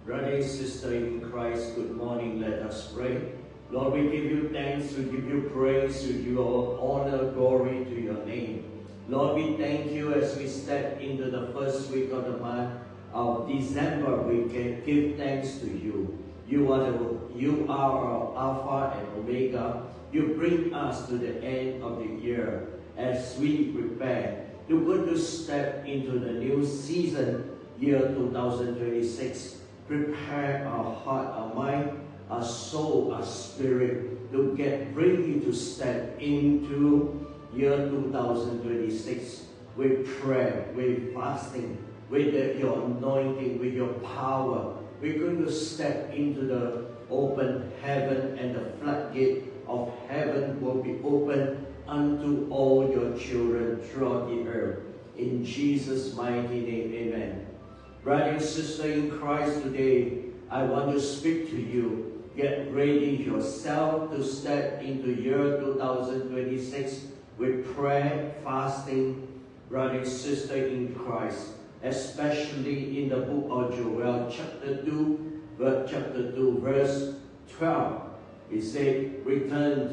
Brother and sister in Christ, good morning. Let us pray. Lord, we give you thanks, we give you praise, we give you all honor, glory to your name. Lord, we thank you as we step into the first week of the month of December. We can give thanks to you. You are our Alpha and Omega. You bring us to the end of the year as we prepare to step into the new season, year 2026. Prepare our heart, our mind, our soul, our spirit to get ready to step into year 2026 with prayer, with fasting, with your anointing, with your power. We're going to step into the open heaven, and the floodgate of heaven will be open unto all your children throughout the earth. In Jesus' mighty name, amen. Brother and sister in Christ, today I want to speak to you. Get ready yourself to step into year 2026 with prayer, fasting, brother and sister in Christ, especially in the book of Joel, chapter 2, verse 12. It says, return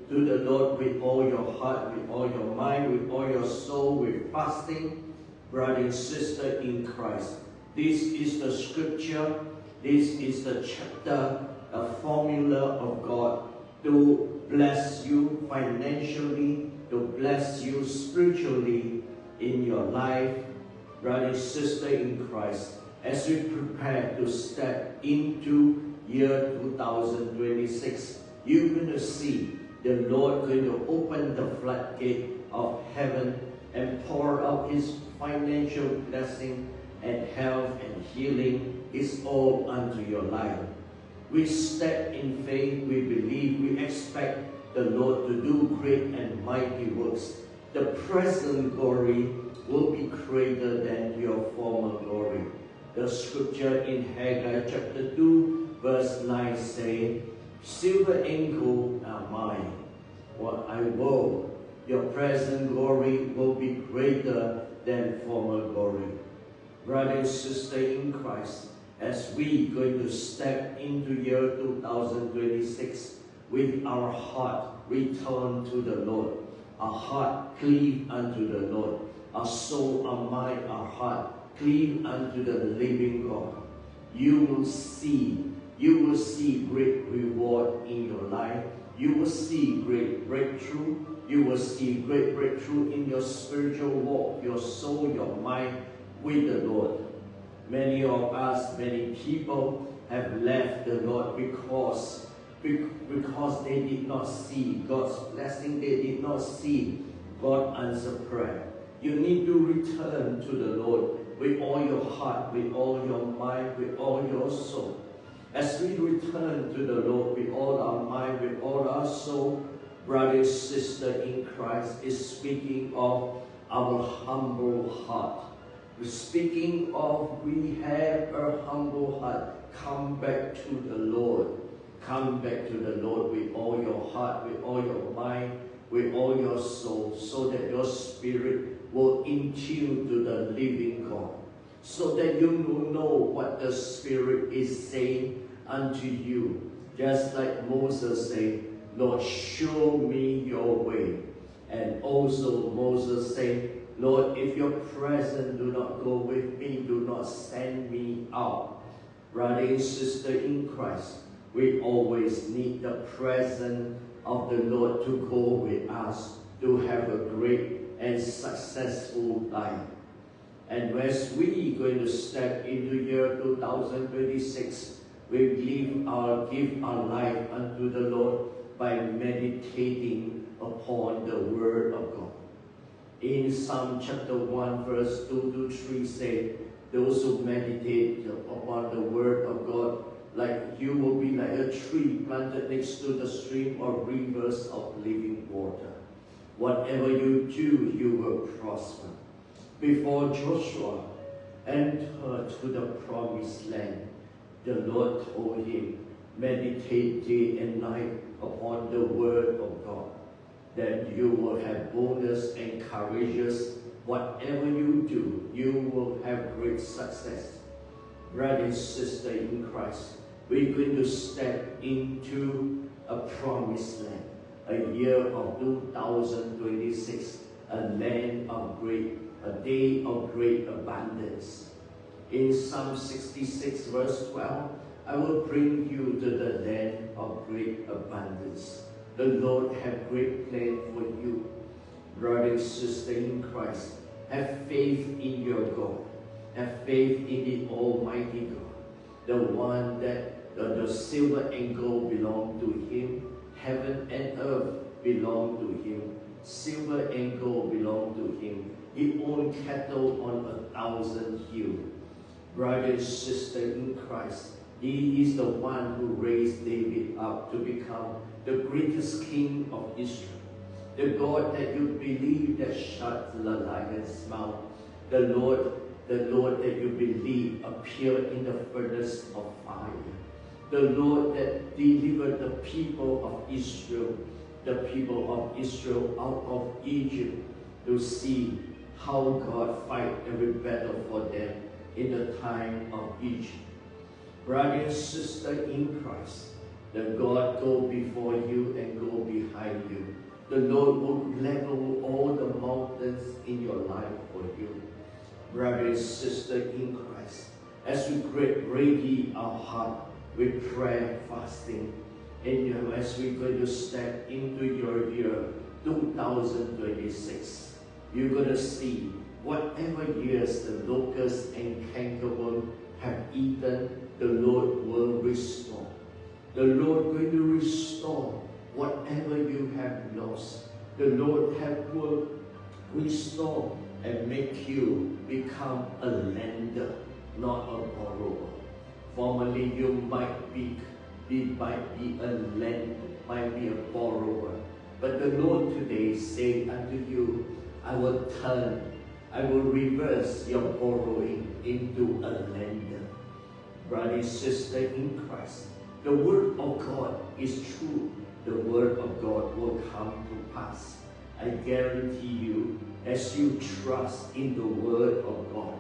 to the Lord with all your heart, with all your mind, with all your soul, with fasting, brother and sister in Christ. This is the scripture, this is the chapter, a formula of God to bless you financially, to bless you spiritually in your life, brother and sister in Christ, as we prepare to step into year 2026. You're going to see the Lord going to open the floodgate of heaven and pour out His financial blessing and health and healing is all unto your life. We step in faith, we believe, we expect the Lord to do great and mighty works. The present glory will be greater than your former glory. The scripture in Haggai chapter 2 verse 9 say, silver and gold are mine. What I will, your present glory will be greater than former glory. Brother and sister in Christ, as we going to step into year 2026 with our heart return to the Lord, our heart cleave unto the Lord, our soul, our mind, our heart cleave unto the living God, you will see great reward in your life. You will see great breakthrough. You will see great breakthrough in your spiritual walk, your soul, your mind with the Lord. Many of us, many people have left the Lord because they did not see God's blessing. They did not see God answer prayer. You need to return to the Lord with all your heart, with all your mind, with all your soul. As we return to the Lord with all our mind, with all our soul, brother and sister in Christ is speaking of our humble heart. We're speaking of we have a humble heart. Come back to the Lord. Come back to the Lord with all your heart, with all your mind, with all your soul, so that your spirit will in tune to the living God, so that you will know what the Spirit is saying unto you. Just like Moses said, Lord, show me your way. And also Moses said, Lord, if your presence do not go with me, do not send me out. Brother and sister in Christ, we always need the presence of the Lord to go with us to have a great and successful life. And as we going to step into year 2026, we give our life unto the Lord by meditating upon the Word of God. In Psalm chapter 1 verse 2 to 3 say, those who meditate upon the Word of God, like you will be like a tree planted next to the stream or rivers of living water. Whatever you do, you will prosper. Before Joshua entered to the promised land, the Lord told him, meditate day and night upon the Word of God. Then you will have boldness and courageous. Whatever you do, you will have great success. brother and sister in Christ, we're going to step into a promised land, a year of 2026, a land of a day of great abundance. In Psalm 66 verse 12, I will bring you to the land of great abundance. The Lord have great plan for you. Brother and sister in Christ, have faith in your God. Have faith in the Almighty God, the one that the silver and gold belong to Him, heaven and earth belong to Him, silver and gold belong to Him. He owns cattle on 1,000 hills. Brother and sister in Christ, He is the one who raised David up to become the greatest king of Israel. The God that you believe that shut the lion's mouth. The Lord that you believe appeared in the furnace of fire. The Lord that delivered the people of Israel out of Egypt, to see how God fight every battle for them in the time of Egypt. Brother and sister in Christ, the God go before you and go behind you. The Lord will level all the mountains in your life for you. Brother and sister in Christ, as we ready our heart with prayer, fasting, and as we're going to step into your year 2026, you're going to see whatever years the locusts and cankerworm have eaten, the Lord will restore. The Lord going to restore whatever you have lost. The Lord will restore and make you become a lender, not a borrower. Formerly you might be a lender, might be a borrower. But the Lord today say unto you, I will reverse your borrowing into a lender. Brother, sister in Christ, the word of God is true. The word of God will come to pass. I guarantee you, as you trust in the word of God,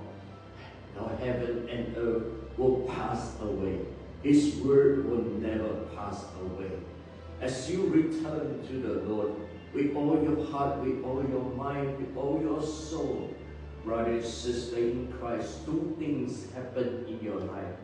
now heaven and earth will pass away. His word will never pass away. As you return to the Lord with all your heart, with all your mind, with all your soul, brother and sister in Christ, two things happen in your life.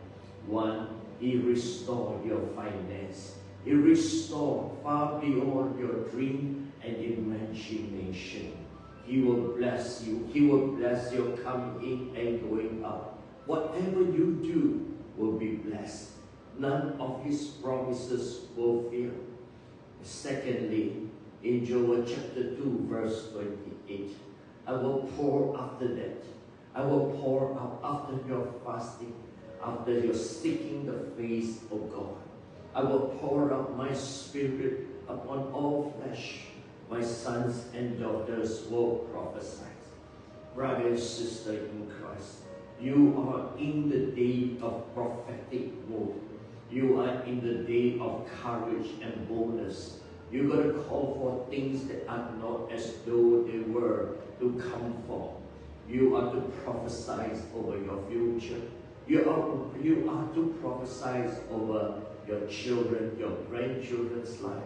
One, He restored your finance. He restored far beyond your dream and imagination. He will bless you. He will bless your coming in and going out. Whatever you do will be blessed. None of His promises will fail. Secondly, in Joel chapter 2, verse 28, I will pour after that. I will pour out after your fasting, after your seeking the face of God. I will pour out my spirit upon all flesh. My sons and daughters will prophesy. Brother and sister in Christ, you are in the day of prophetic mode. You are in the day of courage and boldness. You're going to call for things that are not as though they were to come forth. You are to prophesy over your future. You are to prophesy over your children, your grandchildren's life.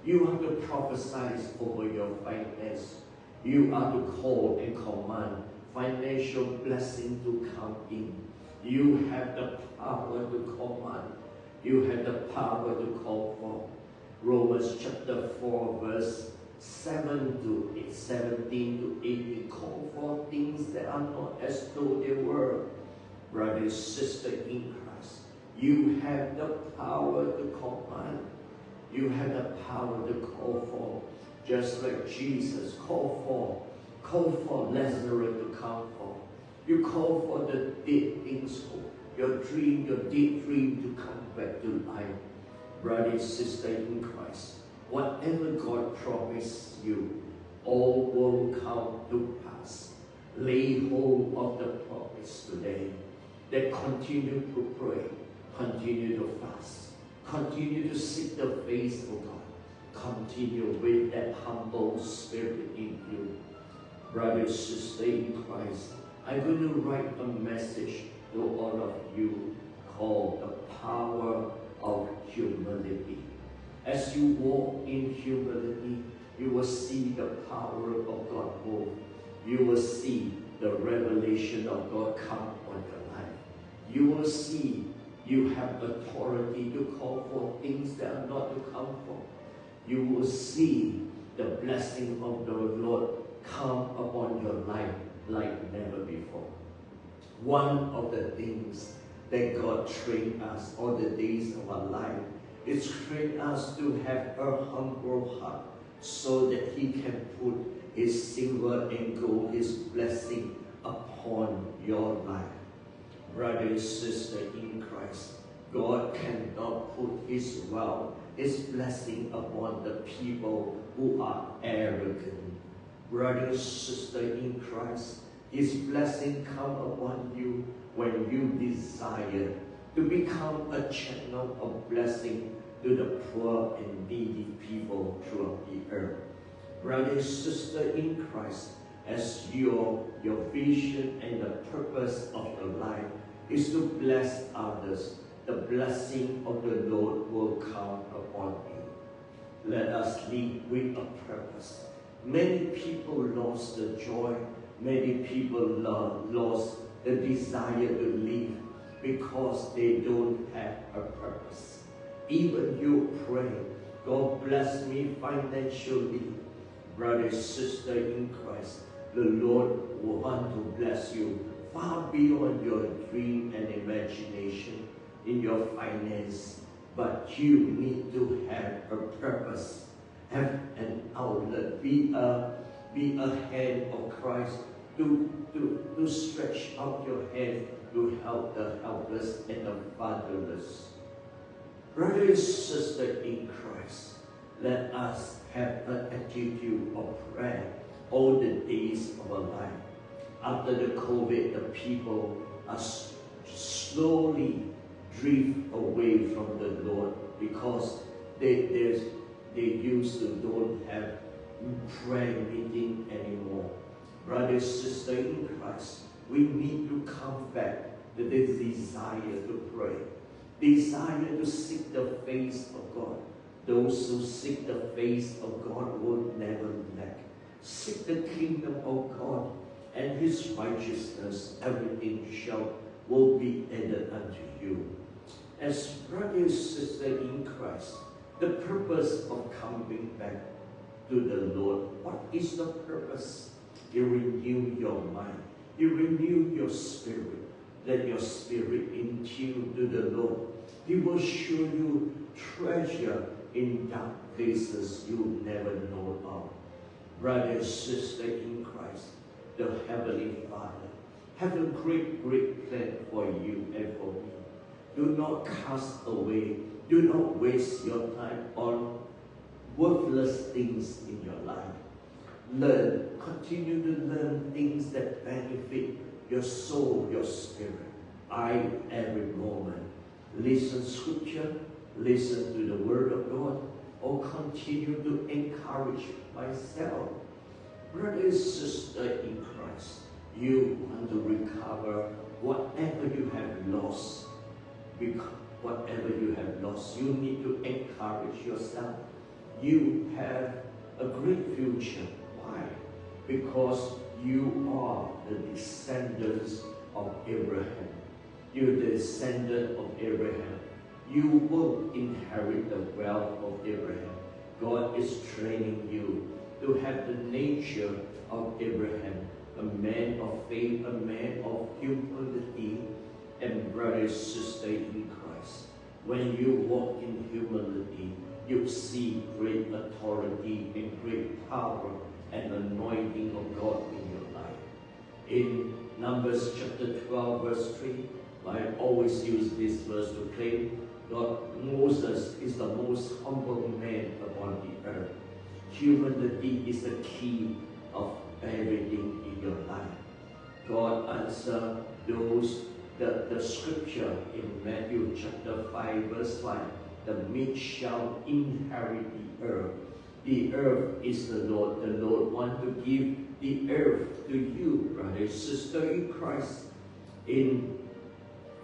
You are to prophesy over your finance. You are to call and command financial blessing to come in. You have the power to command. You have the power to call for. Romans chapter 4 verse 17 to 18. Call for things that are not as though they were. Brother, sister in Christ, you have the power to command. You have the power to call for. Just like Jesus call for Lazarus to come forth. You call for the dead things, your dead dream to come back to life. Brother, sister in Christ, whatever God promised you, all will come to pass. Lay hold of the promise today. That continue to pray, continue to fast, continue to seek the face of God, continue with that humble spirit in you. Brother, sister in Christ, I'm going to write a message to all of you. power of humility. As you walk in humility, you will see the power of God move. You will see the revelation of God come on your life. You will see you have authority to call for things that are not to come for. You will see the blessing of the Lord come upon your life like never before. One of the things that God trained us all the days of our life is train us to have a humble heart so that He can put His silver and gold, His blessing upon your life. Brother and sister in Christ, God cannot put His wealth, His blessing upon the people who are arrogant. Brother and sister in Christ, His blessing come upon you when you desire to become a channel of blessing to the poor and needy people throughout the earth. Brother and sister in Christ, as your vision and the purpose of your life is to bless others, the blessing of the Lord will come upon you. Let us live with a purpose. Many people lost the joy. Many people lost the desire to live because they don't have a purpose. Even you pray, God bless me financially. Brother, sister in Christ, the Lord will want to bless you far beyond your dream and imagination in your finance. But you need to have a purpose, have an outlet, be a hand of Christ, to stretch out your hand to help the helpless and the fatherless. Brother and sister in Christ, let us have an attitude of prayer all the days of our life. After the COVID, the people are slowly drift away from the Lord because they used to don't have prayer meeting anymore. Brother, sister in Christ, we need to come back to this desire to pray, desire to seek the face of God. Those who seek the face of God will never lack. Seek the kingdom of God and His righteousness, everything will be added unto you. As brother and sister in Christ, the purpose of coming back to the Lord, what is the purpose? You renew your mind. You renew your spirit. Let your spirit in tune to the Lord. He will show you treasure in dark places you never know of. Brother and sister in Christ, the Heavenly Father have a great, great plan for you and for me. Do not cast away. Do not waste your time on worthless things in your life. Learn, continue to learn things that benefit your soul, your spirit. Every moment, listen Scripture, listen to the Word of God, or continue to encourage myself. Brother and sister in Christ, you want to recover whatever you have lost. Whatever you have lost, you need to encourage yourself. You have a great future. Why? Because you are the descendants of Abraham. You're the descendant of Abraham. You will inherit the wealth of Abraham. God is training you to have the nature of Abraham, a man of faith, a man of humility, and brother, sister in Christ. When you walk in humility, you see great authority and great power and anointing of God in your life. In Numbers chapter 12, verse 3, I always use this verse to claim God, Moses is the most humble man upon the earth. Humility is the key of everything in your life. God answered the scripture in Matthew chapter 5, verse 5, the meek shall inherit the earth. The earth is the Lord. The Lord wants to give the earth to you, brother, sister in Christ. In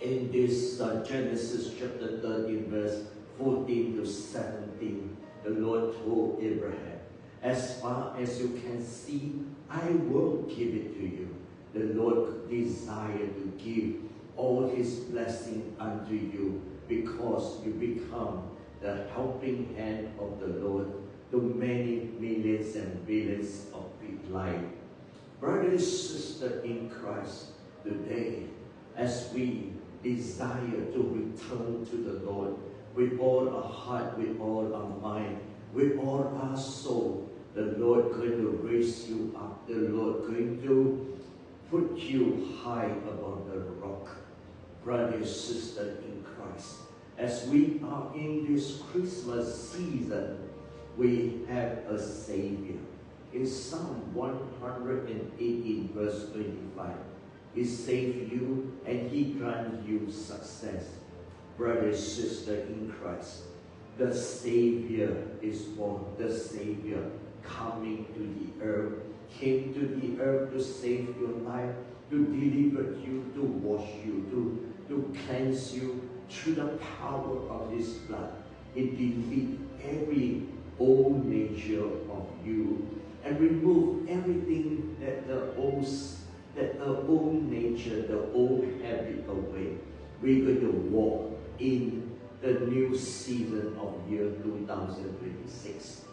in this Genesis chapter 13, verse 14 to 17, the Lord told Abraham, as far as you can see, I will give it to you. The Lord desired to give all his blessing unto you because you become the helping hand of the Lord to many millions and billions of people's lives. Brothers and sisters in Christ, today, as we desire to return to the Lord with all our heart, with all our mind, with all our soul, the Lord going to raise you up. The Lord going to put you high above the rock. Brothers and sisters in Christ, as we are in this Christmas season, we have a Savior. In Psalm 118, verse 25, He saved you and He granted you success. Brothers and sisters in Christ, the Savior is born. The Savior coming to the earth, came to the earth to save your life, to deliver you, to wash you, to cleanse you through the power of His blood. He defeated every old nature of you and remove everything that the old nature, the old habit away. We're going to walk in the new season of year 2026.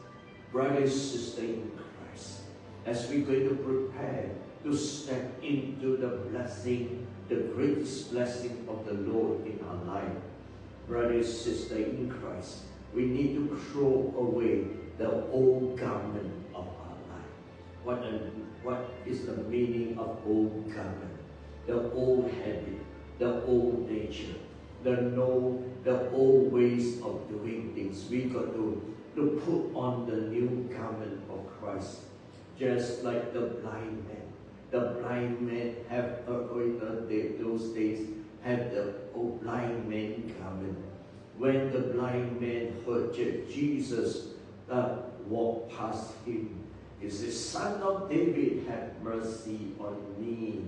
Brothers and sisters in Christ, as we're going to prepare to step into the blessing, the greatest blessing of the Lord in our life, brothers and sisters in Christ, we need to throw away the old garment of our life. What is the meaning of old garment? The old habit, the old nature, the old ways of doing things. We got to put on the new garment of Christ. Just like the blind man. The blind man have those days had the blind man garment. When the blind man heard Jesus walk past him, he said, "Son of David, have mercy on me."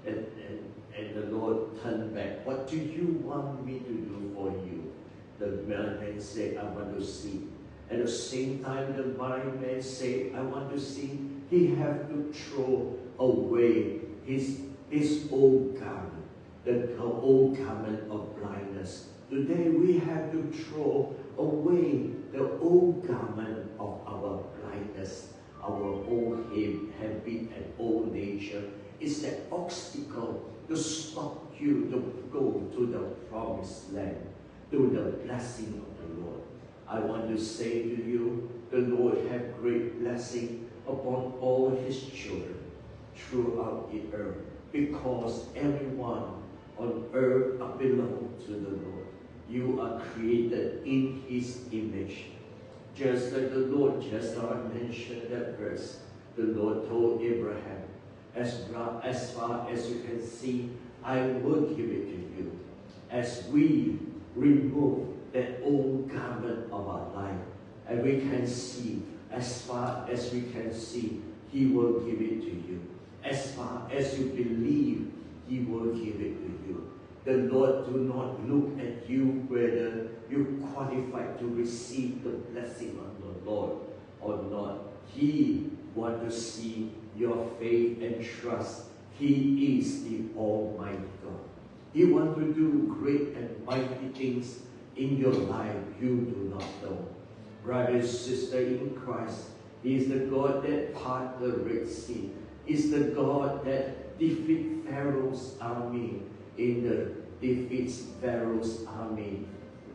And the Lord turned back. "What do you want me to do for you?" The blind man said, "I want to see." At the same time, the blind man said, "I want to see." He have to throw away his old garment, the old garment of blindness. Today we have to throw away the old garment of our blindness, our old habit and old nature. It's that obstacle to stop you to go to the promised land, to the blessing of the Lord. I want to say to you, the Lord have great blessing upon all His children throughout the earth, because everyone on earth belongs to the Lord. You are created in His image. Just like the Lord just now mentioned that verse, the Lord told Abraham, as far as you can see, I will give it to you. As we remove that old garment of our life, and we can see, as far as we can see, He will give it to you. As far as you believe, He will give it to you. The Lord do not look at you whether you qualify to receive the blessing of the Lord or not. He wants to see your faith and trust. He is the Almighty God. He wants to do great and mighty things in your life you do not know. Brothers and sisters in Christ, He is the God that parted the Red Sea. He is the God that defeats Pharaoh's army defeats Pharaoh's army.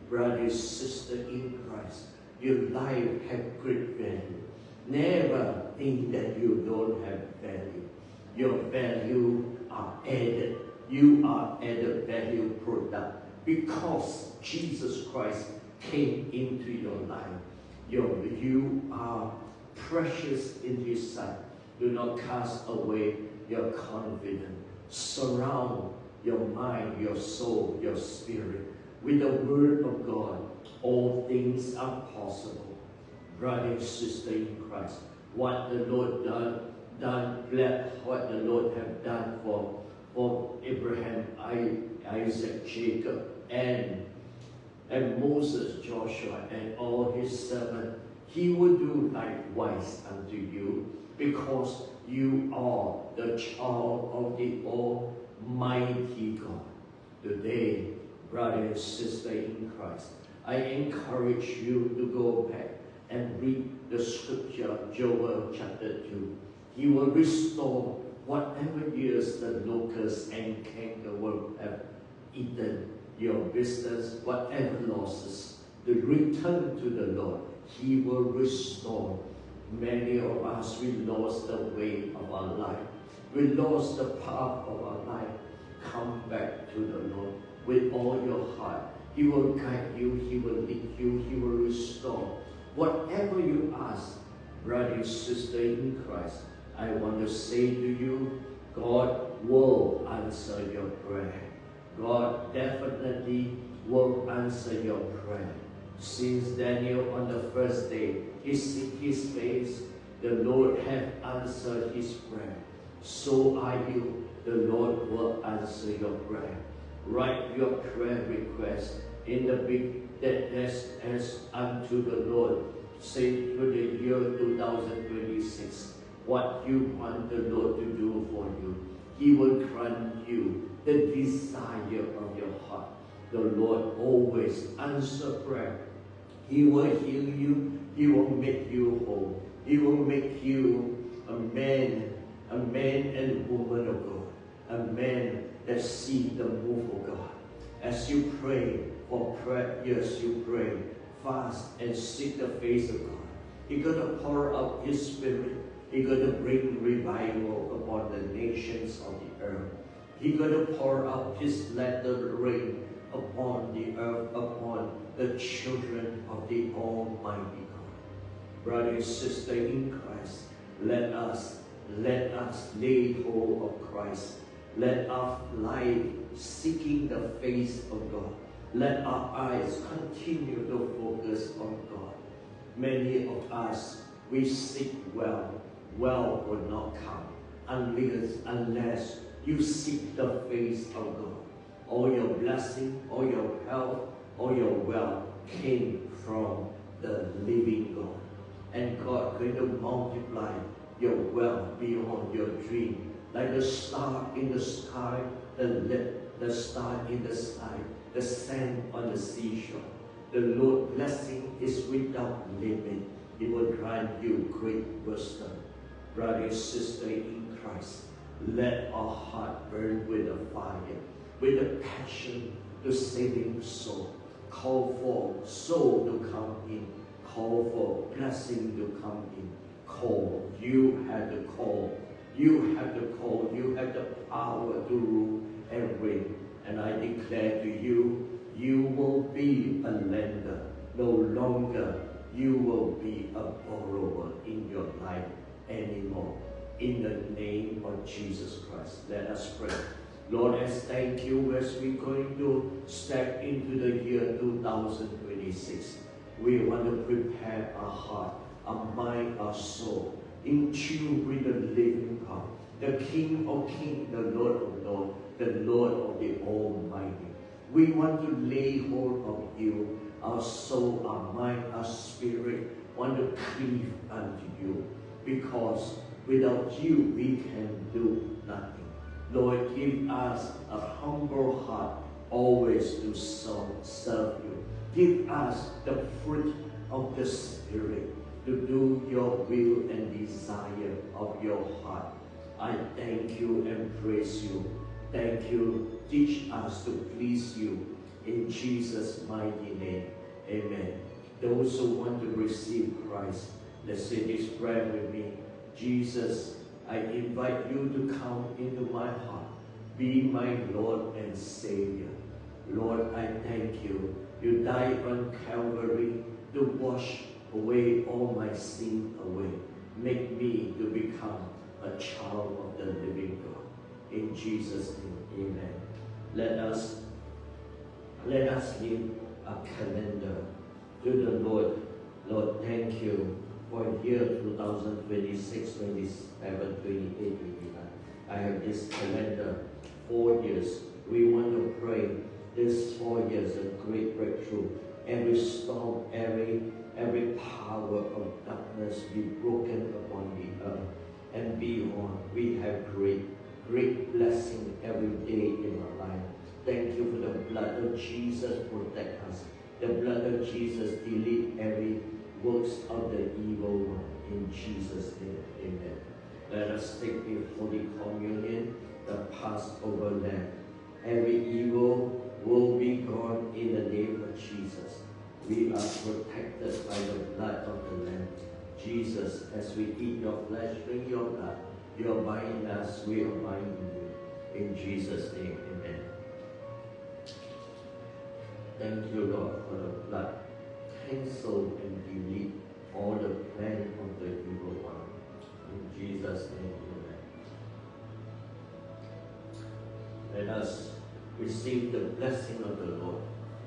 Brothers and sisters in Christ, your life has great value. Never think that you don't have value. Your value are added. You are added value product because Jesus Christ came into your life. You are precious in His sight. Do not cast away your confidence. Surround your mind, your soul, your spirit with the Word of God. All things are possible. Brother and sister in Christ, what the Lord what the Lord have done for Abraham, Isaac, Jacob, and Moses, Joshua, and all his servants. He will do likewise unto you, because you are the child of the Almighty God. Today, brother and sister in Christ, I encourage you to go back and read the scripture, Joel chapter 2. He will restore whatever years the locusts and cankerworm have eaten, your business, whatever losses, to return to the Lord. He will restore. Many of us, we lost the way of our life. We lost the path of our life. Come back to the Lord with all your heart. He will guide you, He will lead you, He will restore. Whatever you ask, brother and sister in Christ, I want to say to you, God will answer your prayer. God definitely will answer your prayer. Since Daniel on the first day, he seek his face, the Lord have answered his prayer. So are you. The Lord will answer your prayer. Write your prayer request in the big that as unto the Lord. Say to the year 2026 what you want the Lord to do for you. He will grant you the desire of your heart. The Lord always answers prayer. He will heal you. He will make you whole. He will make you a man and woman of God, a man that sees the move of God. As you pray for prayers, you pray, fast, and seek the face of God. He's going to pour out His Spirit. He's going to bring revival upon the nations of the earth. He's going to pour out His latter rain upon the earth, upon the children of the Almighty God. Brother and sister in Christ, let us lay hold of Christ. Let our life seeking the face of God. Let our eyes continue to focus on God. Many of us, we seek wealth. Wealth will not come unless you seek the face of God. All your blessing, all your health, all your wealth came from the living God. And God going to multiply your wealth beyond your dream. Like the star in the sky, the star in the sky, the sand on the seashore. The Lord's blessing is without limit. He will grant you great wisdom. Brother and sister in Christ, let our heart burn with a fire, with a passion to saving soul. Call for soul to come in. Call for blessing to come in. Call. You have the call. You have the call. You have the power to rule and reign. And I declare to you, you will be a lender. No longer you will be a borrower in your life anymore. In the name of Jesus Christ, let us pray. Lord, I thank you as we're going to step into the year 2026. We want to prepare our heart, our mind, our soul, in tune with the living God, the King of kings, the Lord of lords, the Lord of the Almighty. We want to lay hold of you. Our soul, our mind, our spirit want to cleave unto you, because without you we can do nothing. Lord, give us a humble heart always to serve you. Give us the fruit of the Spirit to do your will and desire of your heart. I thank you and praise you. Thank you. Teach us to please you. In Jesus' mighty name, amen. Those who want to receive Christ, let's say this prayer with me. Jesus, I invite you to come into my heart. Be my Lord and Savior. Lord, I thank you. You died on Calvary to wash away all my sin away. Make me to become a child of the living God. In Jesus' name, amen. Let us give a calendar to the Lord. Lord, thank you for year 2026, 27, 28, 29. I have this calendar 4 years. We want to pray this 4 years a great breakthrough. Every storm, every power of darkness be broken upon the earth and beyond. We have great blessing every day in our life. Thank you for the blood of Jesus protect us. The blood of Jesus delete every works of the evil one. In Jesus' name, amen. Let us take the Holy Communion, the Passover Lamb. Every evil will be gone in the name of Jesus. We are protected by the blood of the Lamb. Jesus, as we eat your flesh, drink your blood, you are binding us, we are binding you. In Jesus' name, amen. Thank you, Lord, for the blood. Cancel and delete all the plan of the evil one. In Jesus' name, amen. Let us receive the blessing of the Lord.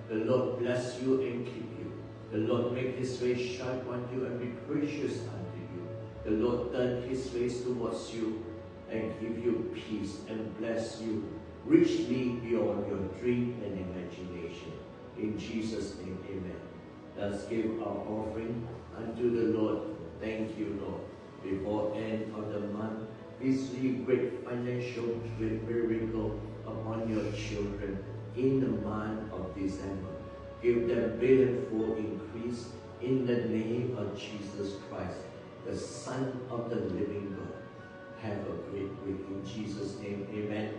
The Lord bless you and keep you. The Lord make his face shine on you and be gracious unto you. The Lord turn his face towards you and give you peace and bless you richly beyond your dream and imagination. In Jesus' name, amen. Let's give our offering unto the Lord. Thank you, Lord. Before end of the month, receive great financial miracle upon your children in the month of December. Give them billion-fold increase in the name of Jesus Christ, the Son of the living God. Have a great week in Jesus' name. Amen.